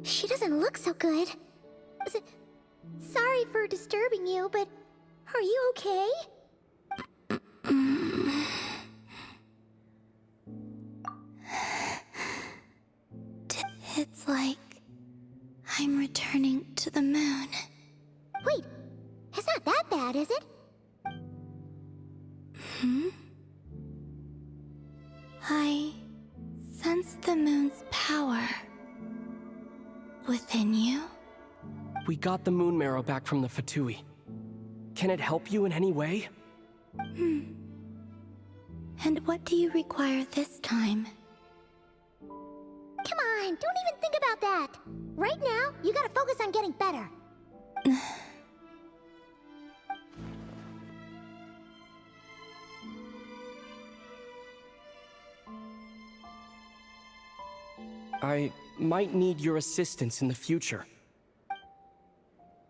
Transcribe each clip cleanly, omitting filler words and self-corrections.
She doesn't look so good. Sorry for disturbing you, but are you okay? It's like I'm returning to the moon. Wait, it's not that bad, is it? I sense the moon's power within you. We got the moon marrow back from the Fatui. Can it help you in any way? And what do you require this time? Come on, don't even think about that. Right now, you gotta focus on getting better. I might need your assistance in the future.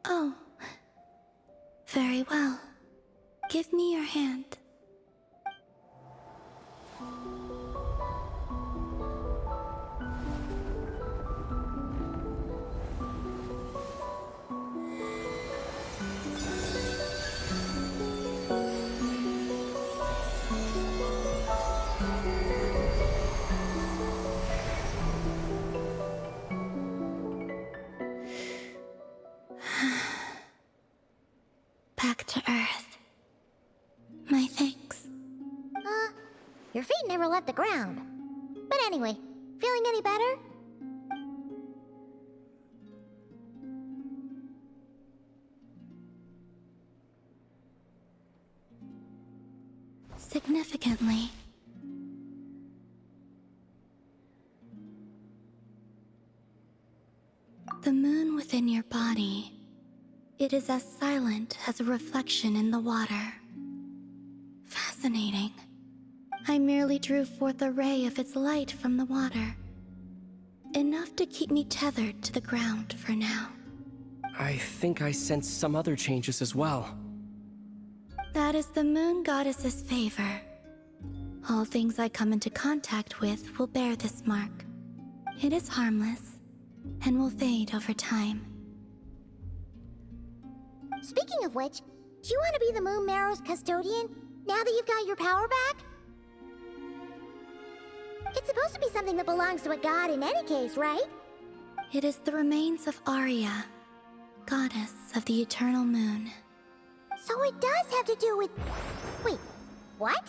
Oh. Very well. Give me your hand. Back to Earth. My thanks. Your feet never left the ground. But anyway, feeling any better? Significantly. The moon within your body, it is as silent as a reflection in the water. Fascinating. I merely drew forth a ray of its light from the water. Enough to keep me tethered to the ground for now. I think I sense some other changes as well. That is the moon goddess's favor. All things I come into contact with will bear this mark. It is harmless, and will fade over time. Speaking of which, do you want to be the Moon Marrow's custodian, now that you've got your power back? It's supposed to be something that belongs to a god in any case, right? It is the remains of Arya, goddess of the eternal moon. So it does have to do with... Wait, what?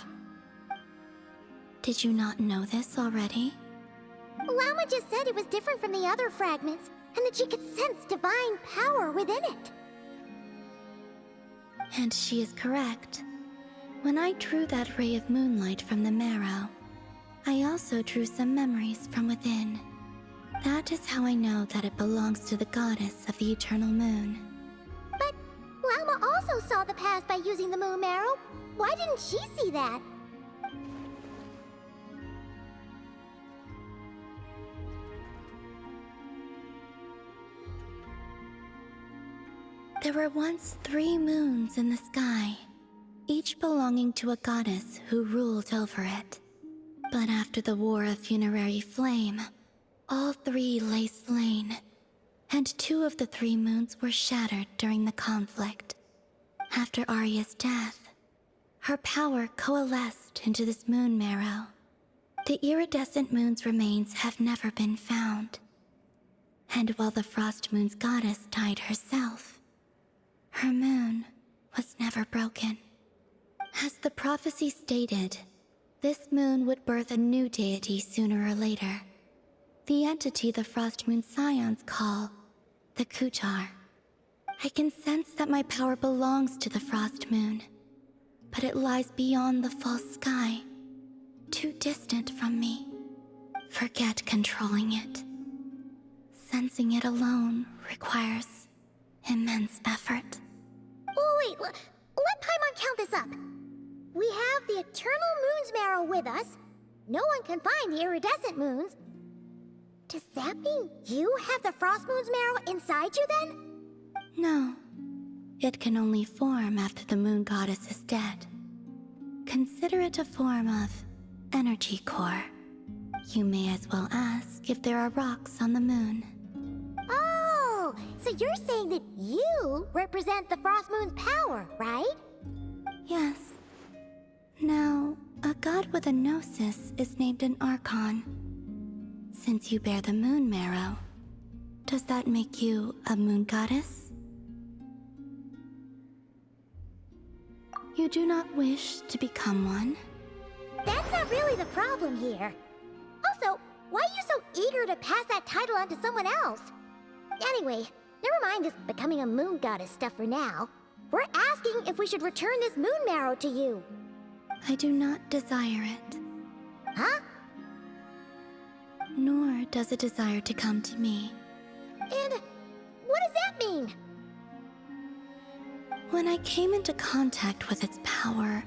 Did you not know this already? Lama just said it was different from the other fragments, and that she could sense divine power within it. And she is correct. When I drew that ray of moonlight from the marrow, I also drew some memories from within. That is how I know that it belongs to the goddess of the eternal moon. But Lama also saw the past by using the Moon Marrow. Why didn't she see that? There were once 3 moons in the sky, each belonging to a goddess who ruled over it. But after the War of Funerary Flame, all 3 lay slain, and 2 of the 3 moons were shattered during the conflict. After Arya's death, her power coalesced into this moon marrow. The iridescent moon's remains have never been found. And while the Frost Moon's goddess died herself, her moon was never broken. As the prophecy stated, this moon would birth a new deity sooner or later. The entity the Frostmoon Scions call the Kuutar. I can sense that my power belongs to the Frost Moon, but it lies beyond the false sky, too distant from me. Forget controlling it. Sensing it alone requires immense effort. Oh, wait, let Paimon count this up. We have the Eternal Moon's Marrow with us. No one can find the iridescent moons. Does that mean you have the Frost Moon's Marrow inside you then? No. It can only form after the moon goddess is dead. Consider it a form of energy core. You may as well ask if there are rocks on the moon. So you're saying that you represent the Frostmoon's power, right? Yes. Now, a god with a gnosis is named an Archon. Since you bear the moon marrow, does that make you a moon goddess? You do not wish to become one? That's not really the problem here. Also, why are you so eager to pass that title on to someone else? Anyway, never mind this becoming a moon goddess stuff for now. We're asking if we should return this moon marrow to you. I do not desire it. Huh? Nor does it desire to come to me. And what does that mean? When I came into contact with its power,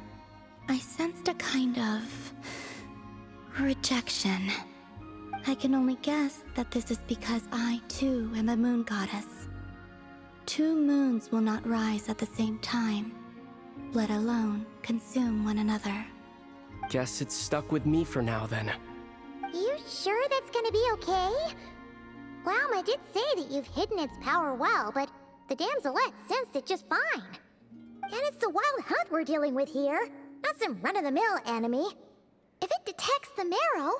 I sensed a kind of rejection. I can only guess that this is because I, too, am a moon goddess. 2 moons will not rise at the same time, let alone consume one another. Guess it's stuck with me for now, then. You sure that's gonna be okay? Llama did say that you've hidden its power well, but the Damselette sensed it just fine. And it's the wild hunt we're dealing with here, not some run-of-the-mill enemy. If it detects the marrow...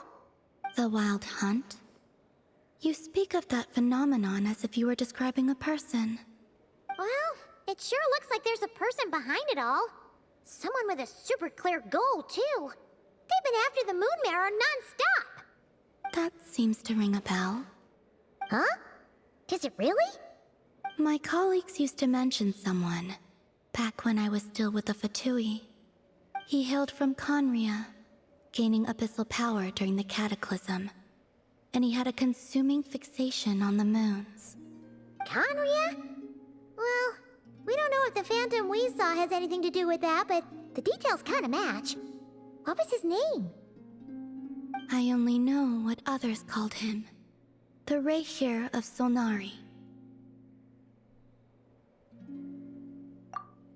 The wild hunt? You speak of that phenomenon as if you were describing a person. Well, it sure looks like there's a person behind it all. Someone with a super clear goal, too. They've been after the moon marrow non-stop. That seems to ring a bell. Huh? Does it really? My colleagues used to mention someone, back when I was still with the Fatui. He hailed from Conria, gaining abyssal power during the cataclysm, and he had a consuming fixation on the moons. Conria? Well, we don't know if the phantom we saw has anything to do with that, but the details kinda match. What was his name? I only know what others called him. The Rehir of Solnari.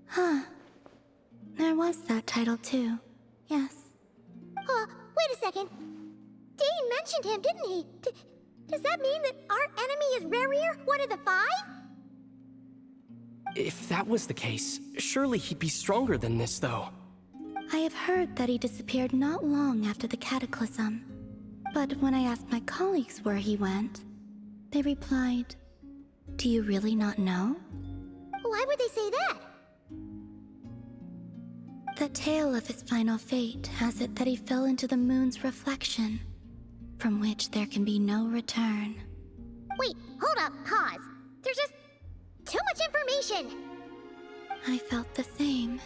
Huh. There was that title too. Yes. Wait a second. Dane mentioned him, didn't he? Does that mean that our enemy is Rerir, one of the 5? If that was the case, surely he'd be stronger than this, though. I have heard that he disappeared not long after the cataclysm. But when I asked my colleagues where he went, they replied, "Do you really not know?" Why would they say that? The tale of his final fate has it that he fell into the moon's reflection, from which there can be no return. Wait, hold up, pause. There's just too much information. I felt the same.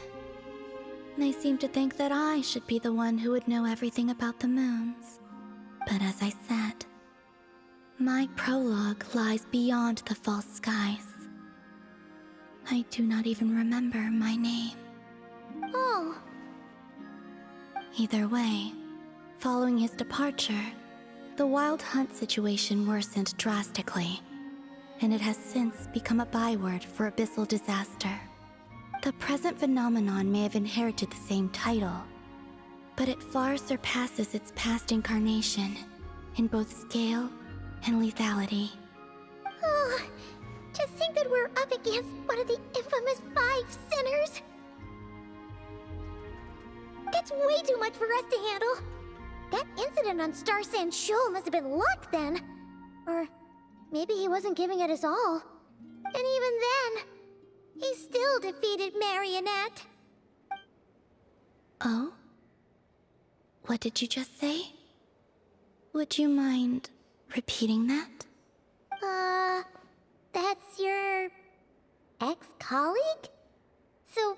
They seemed to think that I should be the one who would know everything about the moons. But as I said, my prologue lies beyond the false skies. I do not even remember my name. Oh. Either way, following his departure, the wild hunt situation worsened drastically, and it has since become a byword for abyssal disaster. The present phenomenon may have inherited the same title, but it far surpasses its past incarnation in both scale and lethality. Oh, to think that we're up against one of the infamous 5 sinners. That's way too much for us to handle. That incident on Star Sand Shoal must have been luck then. Or maybe he wasn't giving it his all. And even then, he still defeated Marionette. Oh? What did you just say? Would you mind repeating that? That's your ex-colleague? So,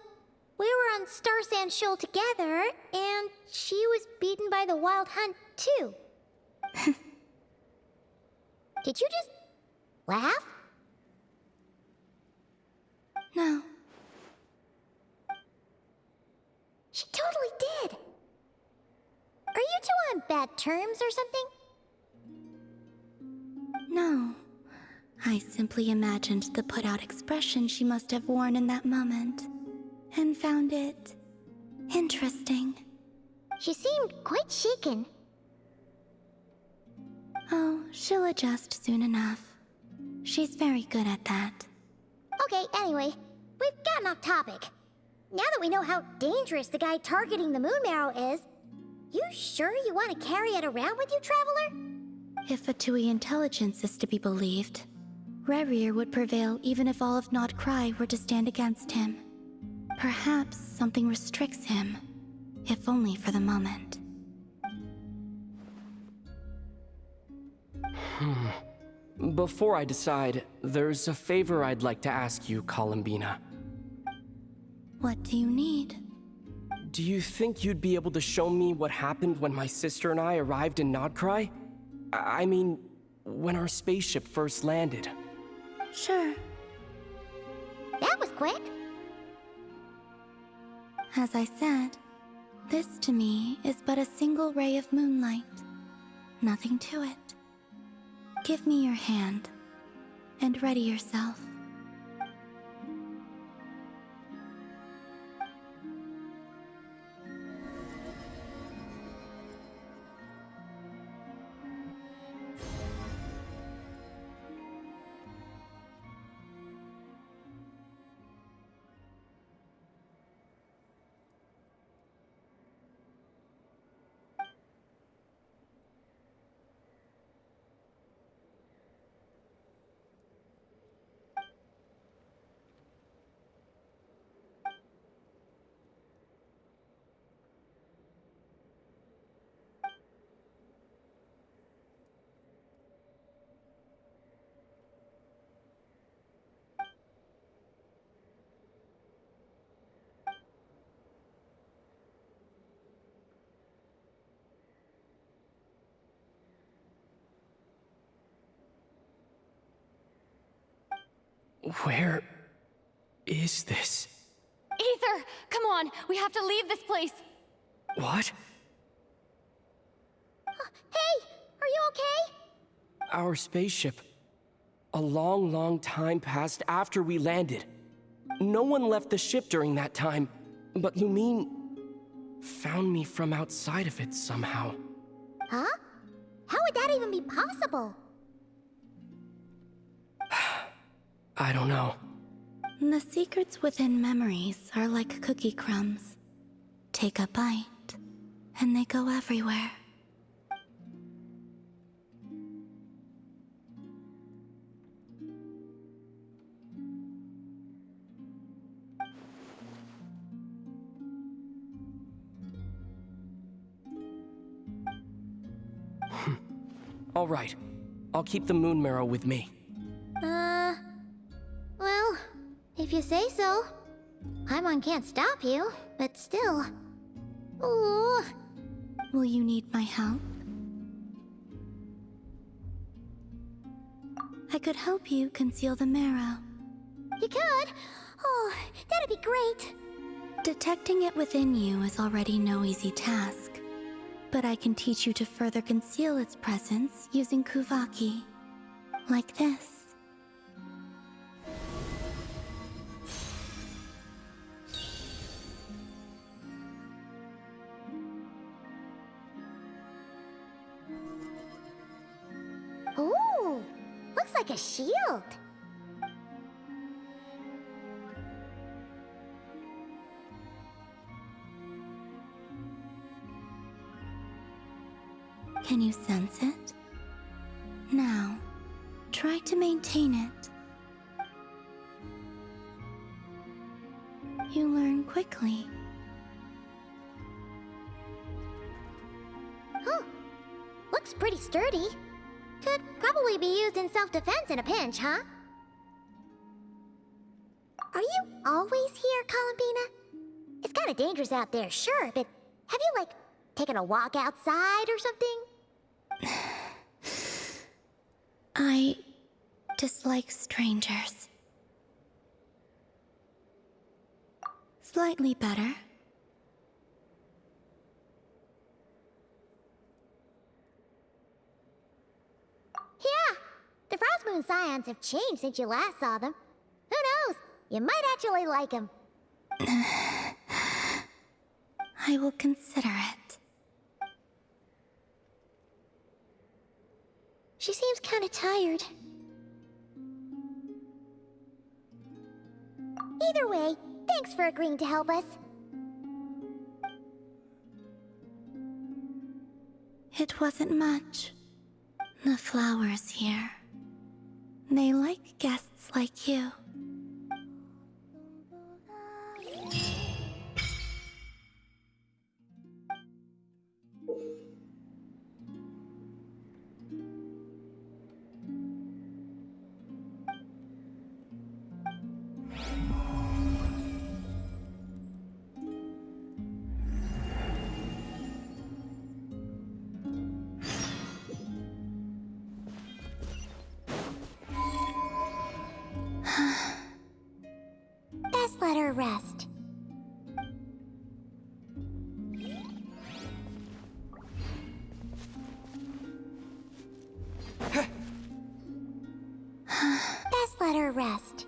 we were on Star Sand Shoal together, and she was beaten by the Wild Hunt, too. Did you just laugh? No. She totally did. Are you two on bad terms or something? No. I simply imagined the put-out expression she must have worn in that moment, and found it interesting. She seemed quite shaken. Oh, she'll adjust soon enough. She's very good at that. Okay, anyway, we've gotten off topic. Now that we know how dangerous the guy targeting the moon marrow is, you sure you want to carry it around with you, Traveler? If Fatui intelligence is to be believed, Rerir would prevail even if all of Nod-Krai were to stand against him. Perhaps something restricts him, if only for the moment. Before I decide, there's a favor I'd like to ask you, Columbina. What do you need? Do you think you'd be able to show me what happened when my sister and I arrived in Nod-Krai? I mean, when our spaceship first landed. Sure. That was quick. As I said, this to me is but a single ray of moonlight. Nothing to it. Give me your hand, and ready yourself. Where is this? Aether! Come on! We have to leave this place! What? Hey, are you okay? Our spaceship. A long, long time passed after we landed. No one left the ship during that time, but Lumine found me from outside of it somehow. Huh? How would that even be possible? I don't know. The secrets within memories are like cookie crumbs. Take a bite, and they go everywhere. All right. I'll keep the moon marrow with me. Well, if you say so. Paimon can't stop you, but still. Ooh. Will you need my help? I could help you conceal the marrow. You could? Oh, that'd be great. Detecting it within you is already no easy task, but I can teach you to further conceal its presence using Kuvaki. Like this. Ooh, looks like a shield. Can you sense it? Now, try to maintain it. You learn quickly. Huh. Looks pretty sturdy. Could probably be used in self-defense in a pinch, huh? Are you always here, Columbina? It's kinda dangerous out there, sure, but have you, like, taken a walk outside or something? I dislike strangers. Slightly better. Yeah, the Frostmoon Scions have changed since you last saw them. Who knows? You might actually like them. I will consider it. She seems kinda tired. Either way, thanks for agreeing to help us. It wasn't much. The flowers here. They like guests like you. Best let her rest. Best let her rest.